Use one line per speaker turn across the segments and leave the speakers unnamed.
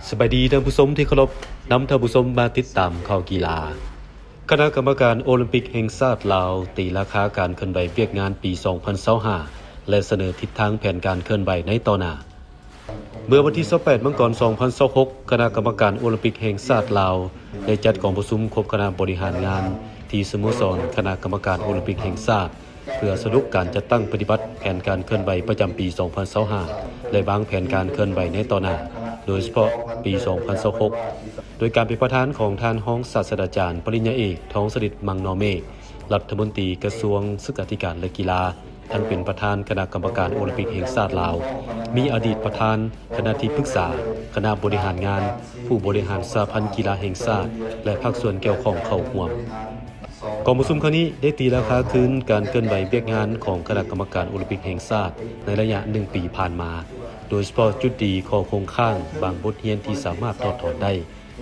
สบายดีท่านผู้ชมที่เคารพนำท่านผู้ชมมาติดตามข่าวกีฬาคณะกรรมการโอลิมปิกแห่งชาติลาวตีราคาการเคลื่อนไหวเวียกงานปี 2025 และเสนอทิศทางแผนการเคลื่อนไหวในต่อหน้าเมื่อวันที่ 28 มกราคม 2026 คณะกรรมการโอลิมปิกแห่งชาติลาวได้จัดกองประชุมครบคณะบริหารงานที่สโมสรคณะกรรมการโอลิมปิกแห่งชาติเพื่อสรุปการจัดตั้งปฏิบัติแผนการเคลื่อนไหวประจำปี 2025 และวางแผนการเคลื่อนไหวในต่อหน้าโดยเฉพาะปี 2026 โดยการเป็นประธานของท่านรองศาสตราจารย์ปริญญาเอกทองสฤษดิ์มังนอเมฆรัฐมนตรีกระทรวงศึกษาธิการและกีฬาท่านเป็นประธานคณะกรรมการโอลิมปิกแห่งชาติลาวมีอดีตประธานคณะที่ปรึกษาคณะบริหารงานผู้บริหารสหพันธ์กีฬาแห่งชาติและภาคส่วนเกี่ยวข้องเข้าร่วมกองประชุมครั้งนี้ได้ตีราคาคืนการเคลื่อนไหวเวียกงานของคณะกรรมการโอลิมปิกแห่งชาติในระยะ1 ปีผ่านมาโดยเฉพาะจุดดีข้อคงข้างบางบทเรียนที่สามารถถอดถอนได้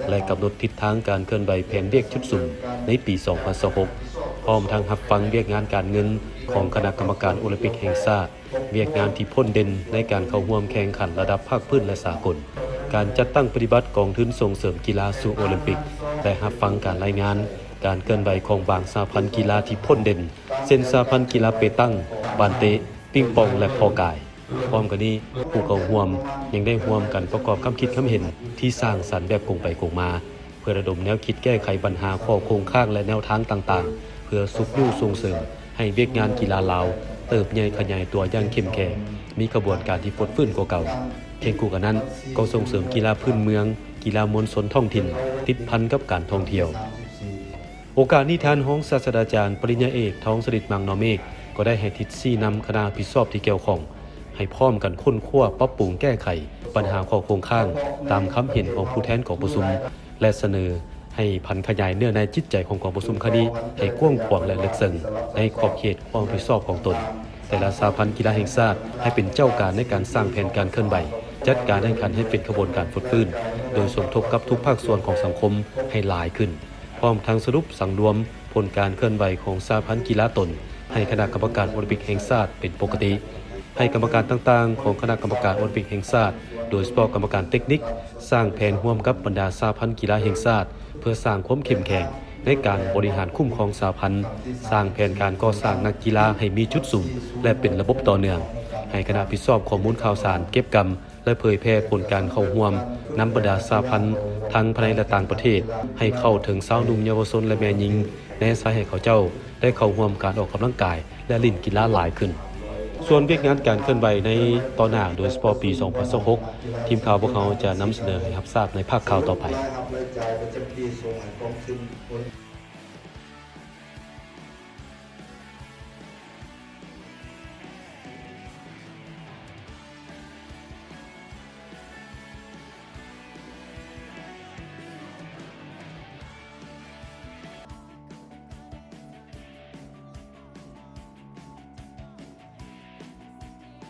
และกำหนดทิศทางการเคลื่อนไหวแผนเวียกชุดสุ่มในปี 2026 พร้อมทั้งรับฟังเวียกงานการเงินของคณะกรรมการโอลิมปิกแห่งชาติเวียกงานที่พ้นเด่นในการเข้าร่วมแข่งขันระดับภาคพื้นและสากลการจัดตั้งปฏิบัติกองทุนส่งเสริมกีฬาสู่โอลิมปิกและรับฟังการรายงานการเคลื่อนไหวของบางสหพันธ์กีฬาที่พ้นเด่นเช่นสหพันธ์กีฬาเปตังบานเตะปิงปองและพอกายพร้อมกันนี้ผู้เข้าร่วมยังได้ร่วมกันประกอบความคิดความเห็นที่สร้างสรรค์แบบคงไปคงมาเพื่อระดมแนวคิดแก้ไขปัญหาข้อโครงข้างและแนวทางต่างๆเพื่อสุขอยู่ส่งเสริมให้เวียกงานกีฬาลาวเติบใหญ่ขยายตัวอย่างเข้มแข็งมีกระบวนการที่ฟดฟื้นกว่าเก่าเคียงคู่กันนั้นก็ส่งเสริมกีฬาพื้นเมืองกีฬามวลชนท้องถิ่นติดพันกับการท่องเที่ยวโอกาสนี้ท่านรองศาสตราจารย์ปริญญาเอกทองสฤษดิ์มังนอเมฆก็ได้ให้ทิศชี้นำคณะผิดชอบที่เกี่ยวข้องให้พร้อมกันค้นคว้าปรับปรุงแก้ไขปัญหาข้อโครงข้างตามคำเห็นของผู้แทนกองประชุมและเสนอให้พันขยายเนื้อในจิตใจของกองประชุมคดีให้กว้างขวางและลึกซึ้งในขอบเขตความรับผิดชอบของตนแต่ละสหพันธ์กีฬาแห่งชาติให้เป็นเจ้าการในการสร้างแผนการเคลื่อนไหวจัดการแข่งขันให้เป็นขบวนการฟื้นฟูโดยสมทบกับทุกภาคส่วนของสังคมให้หลายขึ้นพร้อมทั้งสรุปสังรวมผลการเคลื่อนไหวของสหพันธ์กีฬาตนให้คณะกรรมการโอลิมปิกแห่งชาติเป็นปกติให้กรรมการต่างๆของคณะกรรมการโอลิมปิกแห่งชาติโดยเฉพาะกรรมการเทคนิคสร้างแผนร่วมกับบรรดาสหพันธ์กีฬาแห่งชาติเพื่อสร้างความเข้มแข็งในการบริหารคุ้มครองสหพันธ์สร้างแผนการก่อสร้างนักกีฬาให้มีจุดสูงและเป็นระบบต่อเนื่องให้คณะผิดชอบข้อมูลข่าวสารเก็บกำและเผยแพร่ผลการเข้าร่วมนำบรรดาสหพันธ์ทั้งภายในและต่างประเทศให้เข้าถึงสาวหนุ่มเยาวชนและแม่หญิงในสาเหตุเขาเจ้าได้เข้าร่วมการออกกำลังกายและเล่นกีฬาหลายขึ้นส่วนเวียกงานการเคลื่อนไหวในต่อหน้าโดยเฉพาะปี 2026 ทีมข่าวพวกเขาจะนำเสนอให้รับทราบในภาคข่าวต่อไป